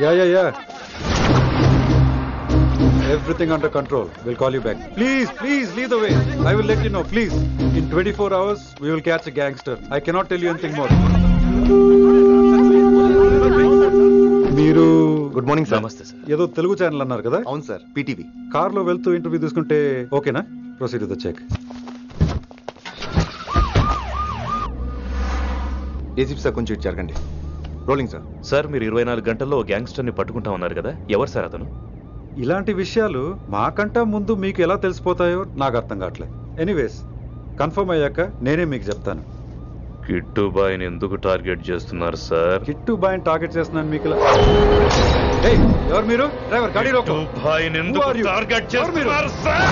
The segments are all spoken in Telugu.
Yeah. Everything under control. We'll call you back. Please, lead the way. I will let you know, please. In 24 hours, we will catch a gangster. I cannot tell you anything more. మీరు గుడ్ మార్నింగ్ సార్. నమస్తే సార్. ఏదో తెలుగు ఛానల్ అన్నారు కదా? అవును సార్, పీటీవీ. కార్లో వెళ్తూ ఇంటర్వ్యూ తీసుకుంటే ఓకేనా? Proceed with the check. ACP sir కొంచెం జరగండి. Rolling sir. సార్ మీరు 24 గంటల్లో గ్యాంగ్స్టర్ని పట్టుకుంటా ఉన్నారు కదా, ఎవరు సార్ అతను? ఇలాంటి విషయాలు మాకంటా ముందు మీకు ఎలా తెలిసిపోతాయో నాకు అర్థం కావట్లేదు. ఎనీవేస్ కన్ఫర్మ్ అయ్యాక నేనే మీకు చెప్తాను. కిట్టు బాయ్ని ఎందుకు టార్గెట్ చేస్తున్నారు సార్? కిట్టు బాయ్ని టార్గెట్ చేస్తున్నాను మీకు. ఎవరు మీరు? డ్రైవర్ గాడి రోకో. కిట్టు బాయ్ని ఎందుకు టార్గెట్ చేస్తున్నారు సార్?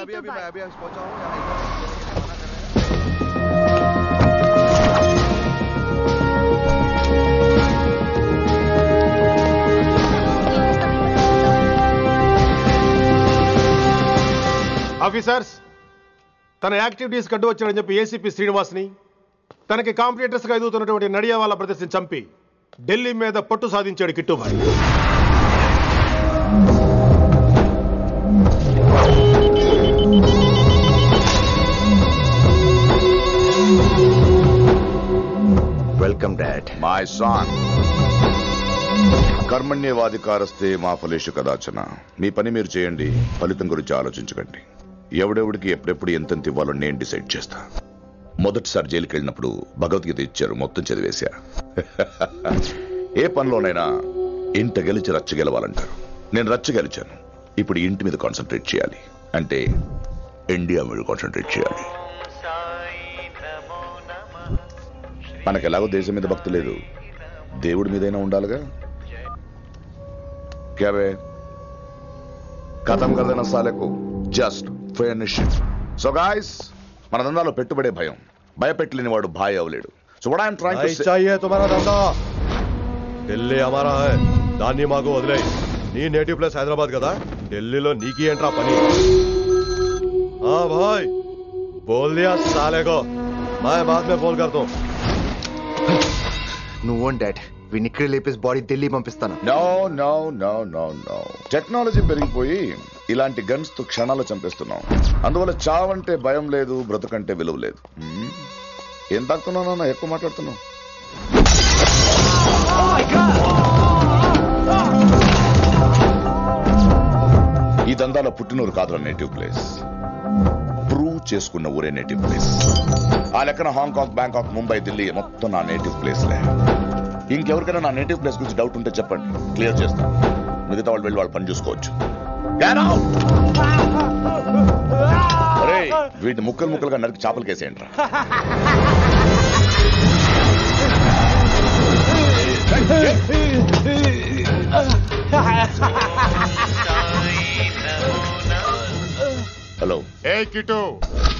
अभी मैं अभी पहुंचा हूँ। ఆఫీసర్స్, తన యాక్టివిటీస్ కడ్డు వచ్చాడని చెప్పి ఏసీపీ శ్రీనివాస్ని తనకి కాంపిటేటర్స్ గా ఎదుగుతున్నటువంటి నడియావాల బ్రదర్స్ని చంపి ఢిల్లీ మీద పట్టు సాధించాడు Kittubhai. Welcome dad. My son. కర్మణ్యేవాధికారస్తే మా ఫలేషు కదాచన. మీ పని మీరు చేయండి, ఫలితం గురించి ఆలోచించకండి. ఎవడెవడికి ఎప్పుడెప్పుడు ఎంతెంత ఇవ్వాలో నేను డిసైడ్ చేస్తా. మొదటిసారి జైలుకి వెళ్ళినప్పుడు భగవద్గీత ఇచ్చారు, మొత్తం చదివేశా. ఏ పనిలోనైనా ఇంట గెలిచి రచ్చ గెలవాలంటారు. నేను రచ్చ గెలిచాను. ఇప్పుడు ఇంటి మీద కాన్సన్ట్రేట్ చేయాలి, అంటే ఇండియా మీద కాన్సన్ట్రేట్ చేయాలి. మనకు ఎలాగో దేశం మీద భక్తి లేదు, దేవుడి మీదైనా ఉండాలిగా. క్యాబే ఖతం కదన సాలకు జస్ట్ ఫినిష్. సో గాయ్స్, మన దందాలో పెట్టుబడే భయం. భయపెట్టలేని వాడు భాయ్ అవలేడు. So what I am trying to say, चाहिए तुम्हारा धंधा, ఢిల్లీ हमारा है, దాన్ని మాకు వదిలే. నీ నేటివ్ ప్లేస్ హైదరాబాద్ కదా, ఢిల్లీలో నీకి ఏంట్రా పని? हाँ भाई बोल दिया साले को, मैं बाद में फोन करता हूँ. నువ్వు డాడ్, వీడిని ఇక్కడ లేపేసి బాడీ ఢిల్లీ పంపిస్తాను. No no no no no. Technology పెరిగిపోయి ఇలాంటి గన్స్ తో క్షణాలు చంపేస్తున్నాం. అందువల్ల చావంటే భయం లేదు, బ్రతుకంటే విలువ లేదు. ఏం తాకుతున్నావు నాన్న, ఎక్కువ మాట్లాడుతున్నావు. ఈ దందాల పుట్టినూరు కాదురా నేటివ్ ప్లేస్, ప్రూవ్ చేసుకున్న ఊరే నేటివ్ ప్లేస్. ఆ లెక్కన హాంకాంగ్, బ్యాంకాక్, ముంబై, ఢిల్లీ మొత్తం నా నేటివ్ ప్లేస్లే. ఇంకెవరికైనా నా నేటివ్ ప్లేస్ గురించి డౌట్ ఉంటే చెప్పండి, క్లియర్ చేస్తాను. మిగతా వాళ్ళు వెళ్ళి వాళ్ళు పని చూసుకోవచ్చు. వీటిని ముక్కలు ముక్కలుగా నరికి చేపలు కేసేయండి రా. హలో. ఏ కిటు,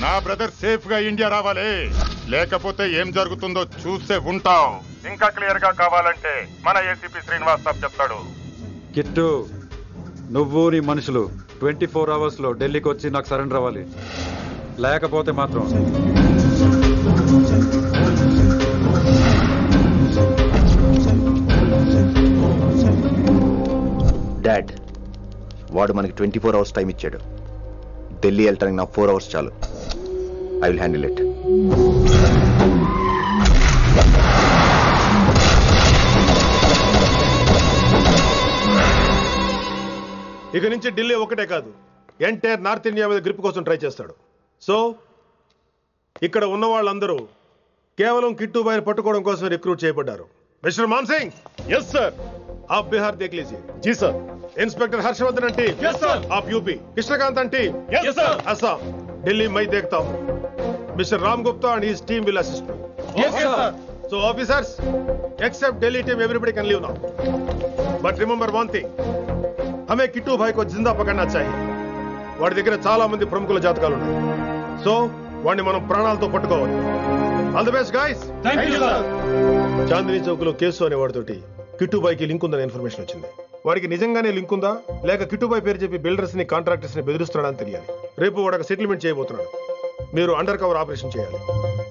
నా బ్రదర్ సేఫ్ గా ఇండియా రావాలి, లేకపోతే ఏం జరుగుతుందో చూసే ఉంటాం. ఇంకా క్లియర్ గా కావాలంటే మన ఏసీపీ శ్రీనివాస్ సాబ్ చెప్తాడు. కిట్టు, నువ్వు నీ మనుషులు 24 hours లో ఢిల్లీకి వచ్చి నాకు సరెండర్ అవ్వాలి. లేకపోతే మాత్రం డాడ్, వాడు మనకి 24 hours టైం ఇచ్చాడు. ఢిల్లీ వెళ్ళటానికి నాకు 4 hours చాలు. I will handle it. ఇక నుంచి ఢిల్లీ ఒకటే కాదు, ఎంటైర్ నార్త్ ఇండియా మీద గ్రిప్ కోసం ట్రై చేస్తాడు. సో ఇక్కడ ఉన్న వాళ్ళందరూ కేవలం కిట్టుబాయిని పట్టుకోవడం కోసం రిక్రూట్ చేయబడ్డారు. Mister Man Singh. Yes sir. आप बिहार देख लीजिए. జీ sir. Inspector Harshvardhan team. Yes sir. आप UP. Krishnakant team. Yes sir. Assam. Delhi मैं देखता हूँ. Mister Ram Gupta and his team will assist me. Yes sir. So officers, except Delhi team, everybody can leave now. But remember one thing. हमें किट्टू भाई को जिंदा पकड़ना चाहिए. వాడి దగ్గర చాలా మంది ప్రముఖుల జాతకాలు ఉన్నాయి. సో వాడిని మనం ప్రాణాలతో పట్టుకోవాలి. All the best guys. Thank you sir. Chandni Chowk లో కేసు అనే వాడితోటి కిట్టుబాయికి లింక్ ఉందని ఇన్ఫర్మేషన్ వచ్చింది. వాడికి నిజంగానే లింక్ ఉందా లేక కిట్టుబాయి పేరు చెప్పి బిల్డర్స్ ని కాంట్రాక్టర్స్ ని బెదిరిస్తున్నాడని తెలియాలి. రేపు వాడు ఒక సెటిల్మెంట్ చేయబోతున్నాడు. మీరు అండర్ కవర్ ఆపరేషన్ చేయాలి.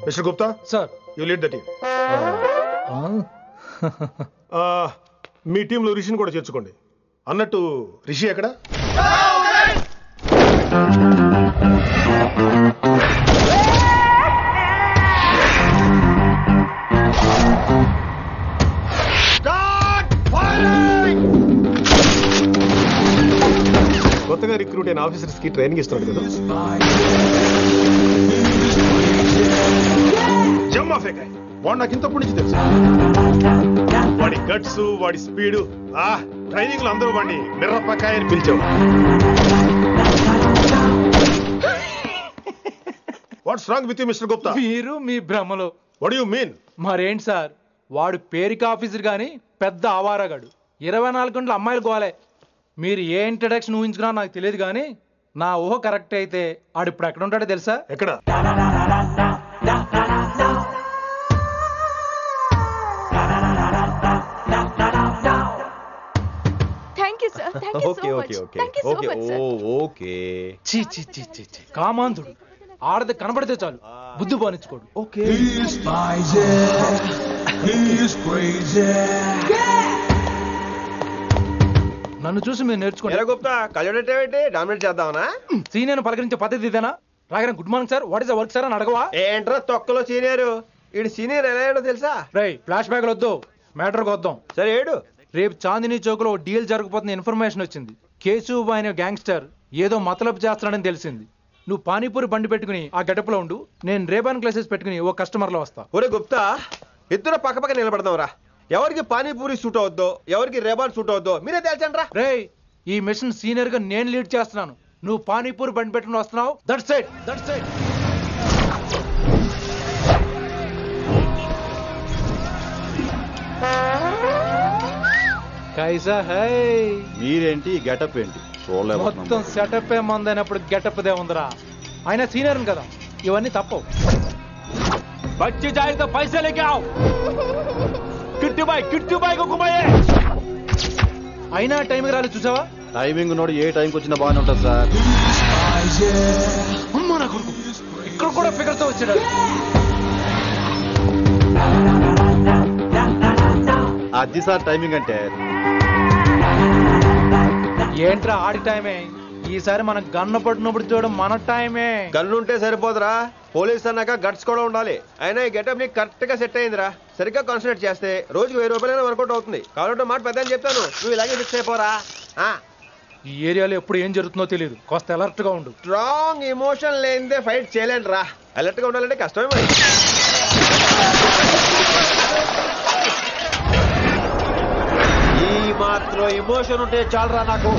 Mister Gupta sir. You lead the team. మీ టీంలో రిషిని కూడా చేర్చుకోండి. అన్నట్టు రిషి ఎక్కడ? కొత్తగా రిక్రూట్ అయిన ఆఫీసర్స్ కి ట్రైనింగ్ ఇస్తున్నాడు కదా. జమ్మా ఫేకాయ్. వాడు నాకు ఇంతప్పటి నుంచి తెలుసు. వాడి గట్స్, వాడి స్పీడు, ట్రైనింగ్ లో అందరూ వాడిని మిర్రపకాయ అని పిలిచేవాడు. What's wrong with you mister Gupta? మీరు మీ భ్రమలో. What you mean? మరేంటి సార్, వాడు పేరుకి ఆఫీసర్ గాని పెద్ద ఆవారగాడు. 24 గంటలు అమ్మాయిలు గోలే. మీరు ఏ ఇంట్రడక్షన్ ఊహించుకున్నా నాకు తెలియదు కానీ నా ఊహ కరెక్ట్ అయితే ఆడు ఇప్పుడు ఎక్కడ ఉంటాడో తెలుసా? ఎక్కడ? కామాంధుడు. ఆడది కనబడితే చాలు బుద్ధి బానించుకోడు. నన్ను చూసి మీరు నేర్చుకోండి. సీనియర్ పలకరించే పద్ధతి ఇదేనా? రాగానే good morning sir, what is the work sir అని అడగవా? ఏంట్రా తొక్కలో సీనియర్? ఈడు సీనియర్ ఎలా ఏడో తెలుసా? రై ఫ్లాష్ బ్యాక్ వద్దు, మ్యాటర్కి వద్దాం. సరే ఏడు. రేపు చాందినీ చౌక్ లో డీల్ జరగబోతున్న ఇన్ఫర్మేషన్ వచ్చింది. కేశూబాయ్ అనే గ్యాంగ్స్టర్ ఏదో మతలబు చేస్తున్నాడని తెలిసింది. నువ్వు పానీపూరి బండి పెట్టుకుని ఆ గడపలో ఉండు, నేను రేబాన్ క్లాసెస్ పెట్టుకుని ఓ కస్టమర్ లో వస్తా. ఒరే గుప్తా, ఇద్దరు పక్క పక్క నిలబడదాం రా. ఎవరికి పానీపూరి సూట్ అవుద్దో, ఎవరికి రేబాన్ సూట్ అవుద్దో మీరే తేల్చండి రా. రే, ఈ మిషన్ సీనియర్ గా నేను లీడ్ చేస్తున్నాను. నువ్వు పానీపూరి బండి పెట్టుకుని వస్తున్నావు. That's it, that's it. కైసా హై? మీరేంటి గెటప్ ఏంటి? మొత్తం సెటప్ ఏ మందైనప్పుడు గెటప్ దే ఉందిరా. ఆయన సీనియర్ కదా, ఇవన్నీ తప్పవు. బచ్చి జాయితో పైసా లేకే ఆవ్. కిట్టుబాయ్ కుమాయే. అయినా టైంకి రాలేదు చూసావా? టైమింగ్ నోడు ఏ టైంకి వచ్చినా బాగానే ఉంటుంది సార్. అమ్మా నా కొడుకు, ఇక్కడ కూడా ఫిగర్ తో వచ్చాడు. అది సార్ టైమింగ్ అంటే. ఏంట్రా ఆడి టైమే? ఈసారి మనం గన్ను పట్టినప్పుడు చూడడం మన టైమే. గన్ను ఉంటే సరిపోదురా, పోలీస్ అన్నాక గట్స్ కూడా ఉండాలి. అయినా ఈ గెటప్ నీకు కరెక్ట్ గా సెట్ అయిందిరా. సరిగ్గా కాన్సన్ట్రేట్ చేస్తే రోజుకి 1000 రూపాయలైనా వర్కౌట్ అవుతుంది. కాబట్టి మాట పెద్ద అని చెప్తాను, నువ్వు ఇలాగే ఫిక్స్ అయిపోరా. ఈ ఏరియాలో ఎప్పుడు ఏం జరుగుతుందో తెలియదు, కాస్త అలర్ట్ గా ఉండు. స్ట్రాంగ్ ఎమోషన్ లేనిదే ఫైట్ చేయలేండి రా. అలర్ట్ గా ఉండాలంటే కష్టమే మరి. ఈ మాత్రం ఎమోషన్ ఉంటే చాలరా నాకు.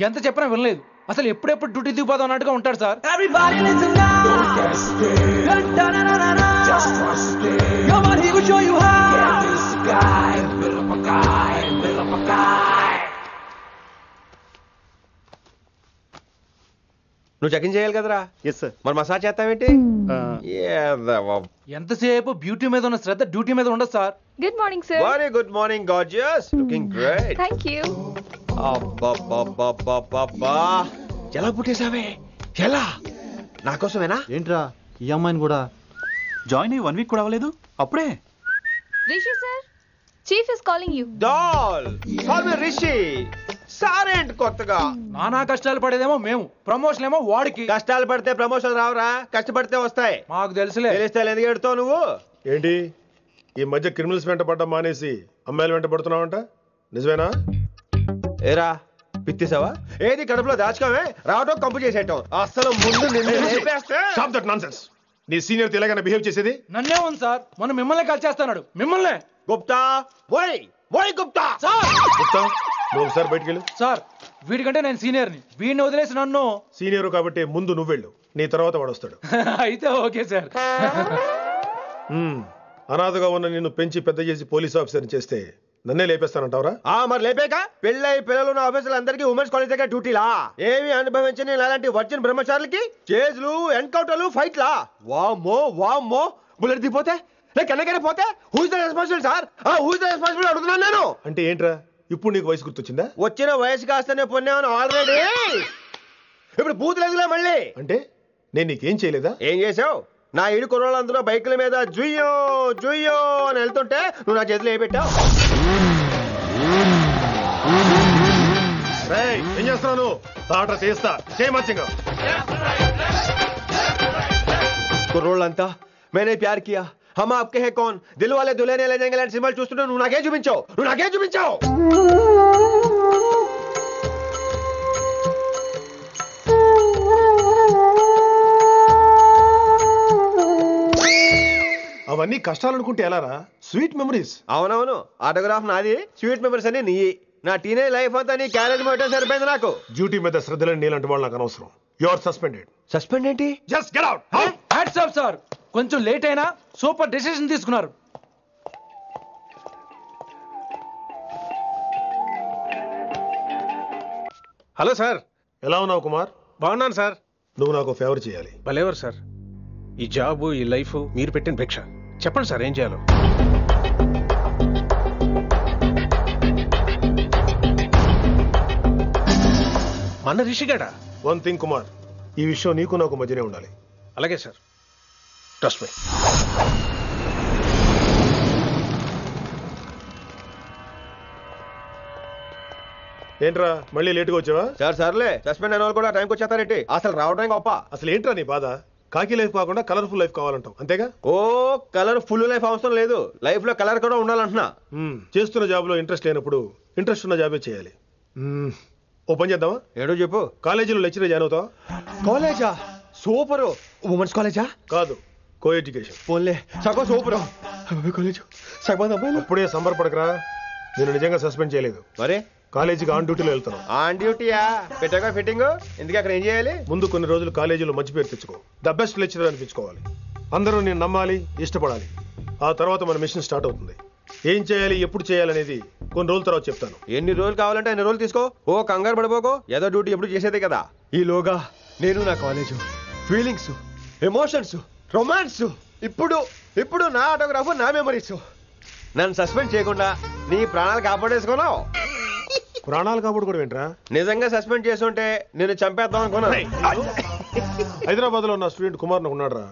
ఎంత చెప్పినా వినలేదు. అసలు ఎప్పుడెప్పుడు డ్యూటీ దిగిపోదాం అన్నట్టుగా ఉంటాడు సార్. నువ్వు చెక్ ఇన్ చేయాలి కదరా? Yes sir. మరి మసాజ్ చేస్తావేంటి? ఎంతసేపు బ్యూటీ మీద ఉన్న శ్రద్ధ డ్యూటీ మీద ఉండదు sir. Good morning sir. Very good morning gorgeous, looking great. Thank you. అబ్బబ్బబ్బబ్బబ్బా, ఎలా పుట్టేశావే? ఎలా? నా కోసమేనా? ఏంట్రా ఈ అమ్మాయిని కూడా జాయిన్ అయ్యి 1 వీక్ కూడా అవ్వలేదు అప్పుడే? Rishi sir, chief is calling you. Doll call me Rishi. సారేంటి కొత్తగా? నానా కష్టాలు పడేదేమో మేము, ప్రమోషన్ ఏమో వాడికి. కష్టాలు పడితే ప్రమోషన్ రావురా, కష్టపడితే వస్తాయి. మాకు తెలుసులే. తెలిస్తే ఎందుకు ఎడుతావు నువ్వు? ఏంటి ఈ మధ్య క్రిమినల్స్ వెంట పడ్డం మానేసి అమ్మాయిలు వెంట పడుతున్నావంట, నిజమేనా? ఏరా పిత్తిసావా? ఏది కడుపులో దాచుకోవే, రావటం కంపు చేసేయటం. అసలు ముందు నిన్ను లేపేస్తే. Stop that nonsense. నీ సీనియర్ తెలంగాణ బిహేవ్ చేసేది. నన్నే ఉంది సార్, మనం మిమ్మల్ని కాల్ చేస్తున్నాడు. మిమ్మల్నే. గుప్తా ఓయ్ ఓయ్ గుప్తా. సార్ గుప్తా, నువ్వు ఒకసారి బయటికి వెళ్ళు. సార్ వీడికంటే నేను సీనియర్ని, వీడిని వదిలేసి నన్ను. సీనియర్ కాబట్టి ముందు నువ్వు వెళ్ళు, నీ తర్వాత వాడు వస్తాడు. అయితే ఓకే సార్. అనాథగా ఉన్న నిన్ను పెంచి పెద్ద చేసి పోలీస్ ఆఫీసర్ని చేస్తే నన్నే లేపేస్తానంటావరా? మరి లేపాక పెళ్ళై పిల్లలు ఉన్న ఆఫీసులు అందరికీ ఉమెన్స్ కాలేజ్ దగ్గర డ్యూటీలా? ఏమి అనుభవించని అలాంటి వర్జిన్ బ్రహ్మచారులకి చేజ్లు, ఎన్కౌంటర్లు, ఫైట్లా? వామ్మో వామ్మో, బుల్లెట్ దిగిపోతే లేక ఎన్నకైనా పోతే who is the responsible sir? Who is the responsible అడుగుతున్నాను నేను. అంటే ఏంట్రా, ఇప్పుడు నీకు వయసు గుర్తొచ్చిందా? వచ్చిన వయసు కాస్తనే పొన్నాను ఆల్రెడీ. ఇప్పుడు బూతులేదులే మళ్ళీ. అంటే నేను నీకేం చేయలేదా? ఏం చేసావు? నా ఇడు కుర్రోళ్ళందరూ బైకుల మీద జుయ్యో జుయ్యో అని వెళ్తుంటే నువ్వు నా చేతిలో ఏ పెట్టావు? ఏం చేస్తున్నాను? తాట తీస్తా, చేయమచ్చంగా. కుర్రోళ్ళంతా మేనే ప్యార్ కియా, హమ్ ఆప్కే హై కౌన్, దిల్ వాలే దుల్హనియా లే జాయేంగే లాంటి సినిమాలు చూస్తుంటే నువ్వు నాకేం చూపించావు? నువ్వు నాకేం చూపించావు? అవన్నీ కష్టాలనుకుంటే ఎలారా? Sweet memories. అవునవును, ఆటోగ్రాఫ్ నాది, స్వీట్ మెమరీస్ అని నీ. నా టీనేజ్ లైఫ్ అంతా నీ క్యారేజ్ మొత్తం సరిపోయింది నాకు. డ్యూటీ మీద శ్రద్ధలేని నీలాంటి వాళ్ళు నాకు అనవసరం. You are suspended. సస్పెండ్ ఏంటి? Just get out. Hats off sir, కొంచెం లేట్ అయినా సూపర్ డెసిషన్ తీసుకున్నారు. Hello sir. ఎలా ఉన్నావు కుమార్? బాగున్నాను సార్. నువ్వు నాకు ఫేవర్ చేయాలి. భలేవారు సార్. ఈ జాబు, ఈ లైఫ్ మీరు పెట్టిన భిక్ష. చెప్పండి సార్ ఏం చేయాలో. మన రిషిగాడా? వన్ థింగ్ కుమార్, ఈ విషయం నీకు నాకు మధ్యనే ఉండాలి. అలాగే సార్, ట్రస్ట్ మీ. ఏంట్రా మళ్ళీ లేటుగా వచ్చావా? సార్ సర్లే, సస్పెండ్ అయిన వాళ్ళు కూడా టైంకి వచ్చేస్తారేంటి? అసలు రావడం గొప్ప. అసలు ఏంట్రా నీ బాధ? కాకి లైఫ్ కాకుండా కలర్ఫుల్ లైఫ్ కావాలంటావు, అంతేగా? ఓ కలర్ ఫుల్ లైఫ్ అవసరం లేదు, లైఫ్ లో కలర్ కూడా ఉండాలంటున్నా. చేస్తున్న జాబ్ లో ఇంట్రెస్ట్ లేనప్పుడు ఇంట్రెస్ట్ ఉన్న జాబే చేయాలి. ఓ పని చేద్దామా? ఏడో చెప్పు. కాలేజీలో లెక్చరర్ జాయిన్ అవుతావా? కాలేజా? సూపర్. ఉమెన్స్ కాలేజా? కాదు, కో ఎడ్యుకేషన్. పోన్లే, సగం సూపర్ కాలేజ్, సగం అబ్బాయిలు. అప్పుడే సంబరపడకరా, నేను నిజంగా సస్పెండ్ చేయలేదు. మరి కాలేజీకి ఆన్ డ్యూటీలో వెళ్తాను. ఆన్ డ్యూటీయా? పెట్టగా ఫిట్టింగ్. ఎందుకు అక్కడ ఏం చేయాలి? ముందు కొన్ని రోజులు కాలేజీలో మంచి పేరు తెచ్చుకో, ద బెస్ట్ లెక్చరర్ అనిపించుకోవాలి. అందరూ నేను నమ్మాలి, ఇష్టపడాలి. ఆ తర్వాత మన మిషన్ స్టార్ట్ అవుతుంది. ఏం చేయాలి, ఎప్పుడు చేయాలనేది కొన్ని రోజుల తర్వాత చెప్తాను. ఎన్ని రోజులు కావాలంటే అన్ని రోజులు తీసుకో. ఓ కంగారు పడిపోకో, ఏదో డ్యూటీ ఎప్పుడు చేసేదే కదా. ఈలోగా నేను నా కాలేజు, ఫీలింగ్స్, ఎమోషన్స్, రొమాన్స్, ఇప్పుడు నా ఆటోగ్రాఫ్, నా మెమరీస్. నన్ను సస్పెండ్ చేయకుండా నీ ప్రాణాలు కాపాడేసుకున్నావు. ప్రాణాలు కాపాడు కూడా ఏంట్రా? నిజంగా సస్పెండ్ చేస్తుంటే నేను చంపేద్దాం అనుకున్నా. హైదరాబాద్ లో ఉన్న స్టూడెంట్ కుమార్ నాకు ఉన్నాడు రా.